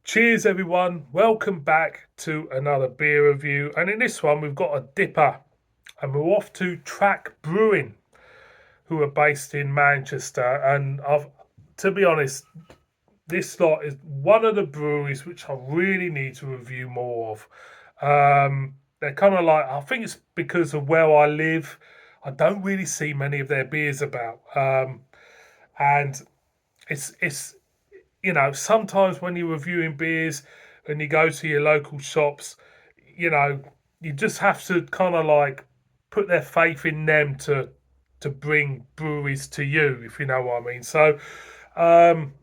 Cheers everyone, welcome back to another beer review, and in this one we've got a DIPA and we're off to Track Brewing, who are based in Manchester. And to be honest, this lot is one of the breweries which I really need to review more of. They're kind of like, I think it's because of where I live, I don't really see many of their beers about. And it's sometimes when you're reviewing beers and you go to your local shops, you know, you just have to kind of like put their faith in them to bring breweries to you, if you know what I mean. Um,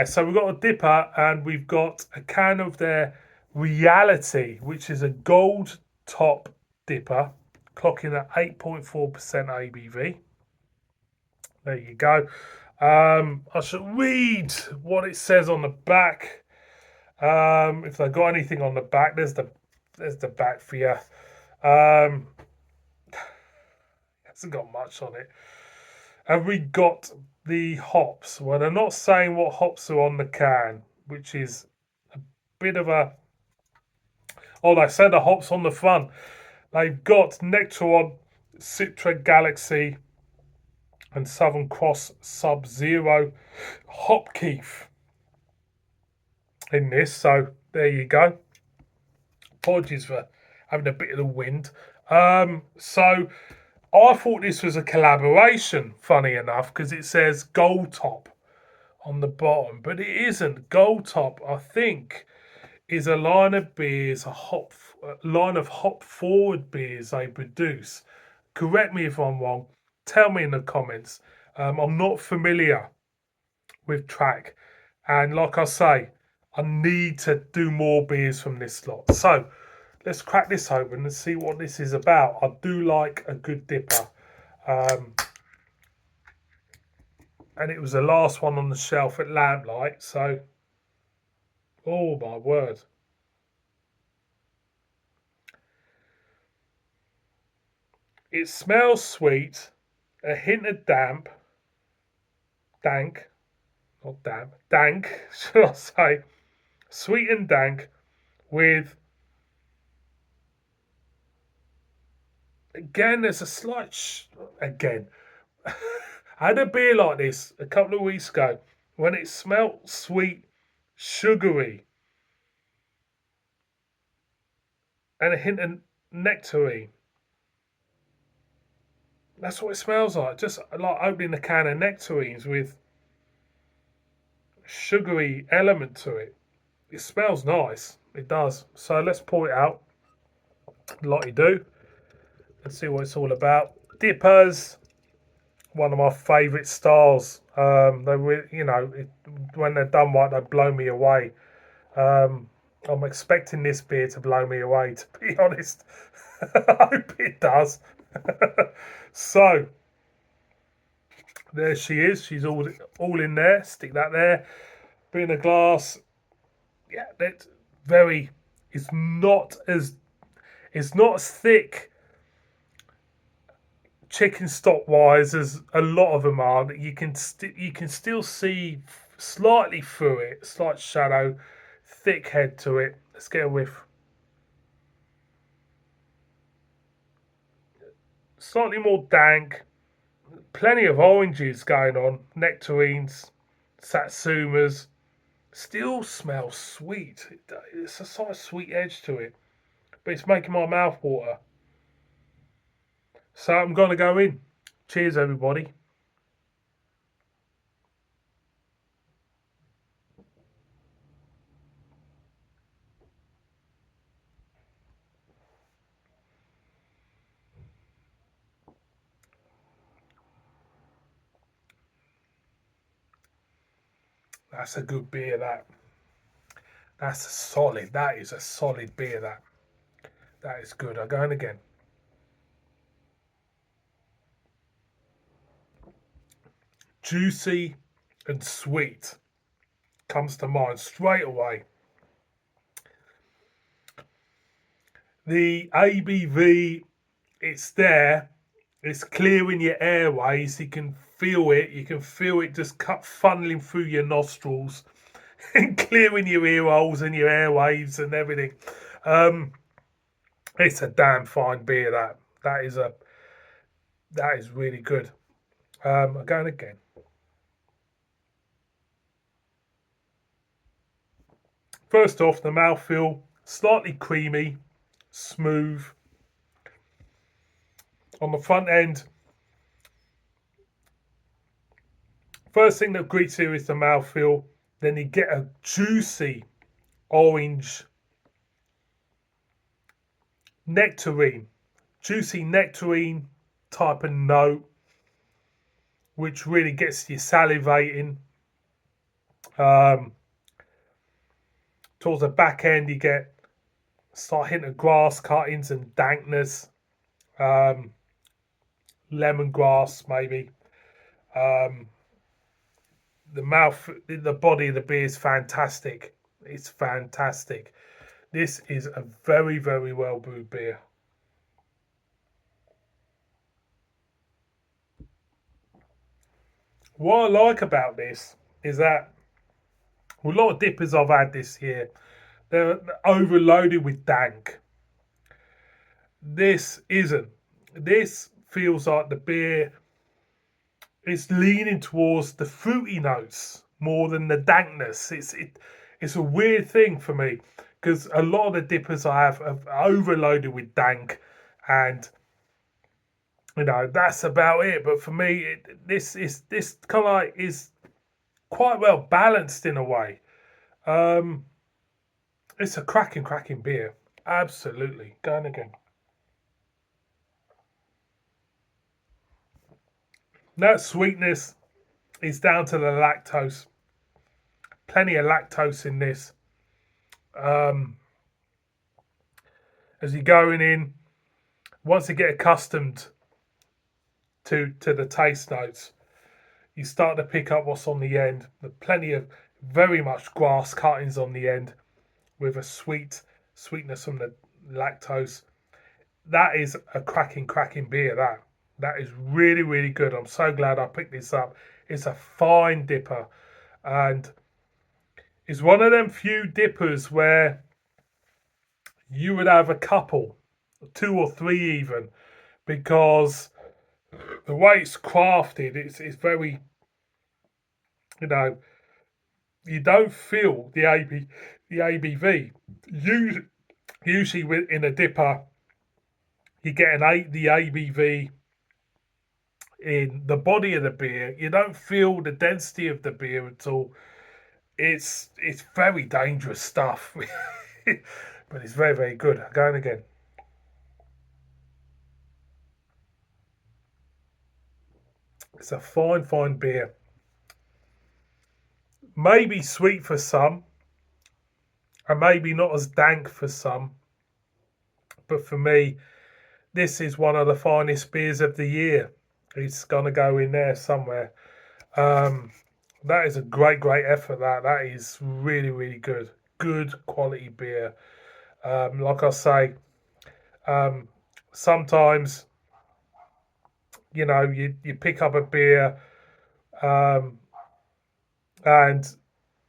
so we've got a dipper and we've got a can of their reality, which is a gold top dipper, clocking at 8.4% ABV. There you go. I should read what it says on the back. If they got anything on the back, there's the back for you. Um, hasn't got much on it. Have we got the hops? Well, they're not saying what hops are on the can, which is a bit of a. Oh, they said the hops on the front. They've got Nectaron, Citra Galaxy, and Southern Cross Sub Zero Hopkeef in this. So there you go. Apologies for having a bit of the wind. So I thought this was a collaboration, funny enough, because it says Gold Top on the bottom, but it isn't. Gold Top, I think, is a line of beers, a line of hop forward beers they produce. Correct me if I'm wrong. Tell me in the comments. I'm not familiar with Track, and like I say, I need to do more beers from this lot. So let's crack this open and see what this is about. I do like a good dipper. Um, and it was the last one on the shelf at lamplight. So, oh my word. It smells sweet, a hint of dank, not damp, dank, should I say. Sweet and dank with, again, there's a slight, again, I had a beer like this a couple of weeks ago when it smelt sweet, sugary, and a hint of nectarine. That's what it smells like. Just like opening a can of nectarines with sugary element to it. It smells nice. It does. So let's pour it out like you do and see what it's all about. Dippers, one of my favourite styles. They were, when they're done right, they blow me away. I'm expecting this beer to blow me away, to be honest. I hope it does. So there she is. She's all in there. Stick that there. Put in a glass. Yeah, that's very. It's not as. It's not as thick chicken stock wise as a lot of them are. That you can still see slightly through it. Slight shadow, thick head to it. Let's get a whiff. Slightly more dank. Plenty of oranges going on. Nectarines, satsumas. Still smells sweet. It's a slight sweet edge to it, but it's making my mouth water. So I'm going to go in. Cheers, everybody. That's a good beer, that. That's a solid. That is a solid beer, that. That is good. I'm going again. Juicy and sweet comes to mind straight away. The ABV, it's there. It's clearing your airways. You can feel it. You can feel it just funneling through your nostrils. and clearing your ear holes and your airwaves and everything. It's a damn fine beer. That is really good. Again, again. First off, the mouthfeel slightly creamy, smooth. On the front end, first thing that greets you is the mouthfeel. Then you get a juicy orange nectarine, juicy nectarine type of note, which really gets you salivating. Towards the back end, you start hitting the grass cuttings and dankness, lemongrass maybe. The body of the beer is fantastic. It's fantastic. This is a very, very well brewed beer. What I like about this is that a lot of dippers I've had this year, they're overloaded with dank. This isn't. This feels like the beer is leaning towards the fruity notes more than the dankness. It's a weird thing for me because a lot of the dippers I have are overloaded with dank, and that's about it. But for me, this kind of like is quite well balanced in a way. It's a cracking beer. Absolutely. Going again. That sweetness is down to the lactose. Plenty of lactose in this. As you're going in, once you get accustomed to the taste notes, you start to pick up what's on the end. There's plenty of very much grass cuttings on the end with a sweetness from the lactose. That is a cracking beer. That is really, really good. I'm so glad I picked this up. It's a fine dipper, and it's one of them few dippers where you would have a couple, 2 or 3 even, because the way it's crafted, it's very, you don't feel the ABV. Usually in a dipper, you get the ABV in the body of the beer. You don't feel the density of the beer at all. It's very dangerous stuff, but it's very, very good. Going again. It's a fine beer. Maybe sweet for some, and maybe not as dank for some. But for me, this is one of the finest beers of the year. It's gonna go in there somewhere. That is a great effort. That is really, really good. Good quality beer. Like I say, sometimes you pick up a beer, and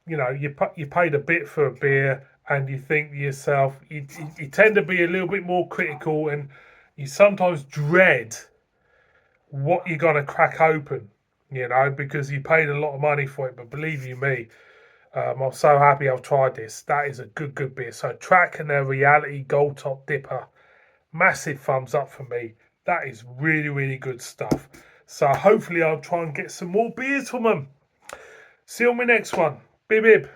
you paid a bit for a beer, and you think to yourself, you tend to be a little bit more critical, and you sometimes dread what you're gonna crack open, because you paid a lot of money for it. But believe you me, I'm so happy I've tried this. That is a good beer. So Track and their Reality Gold Top Dipper, massive thumbs up for me. That is really, really good stuff. So hopefully I'll try and get some more beers from them. See you on my next one. Bib bib.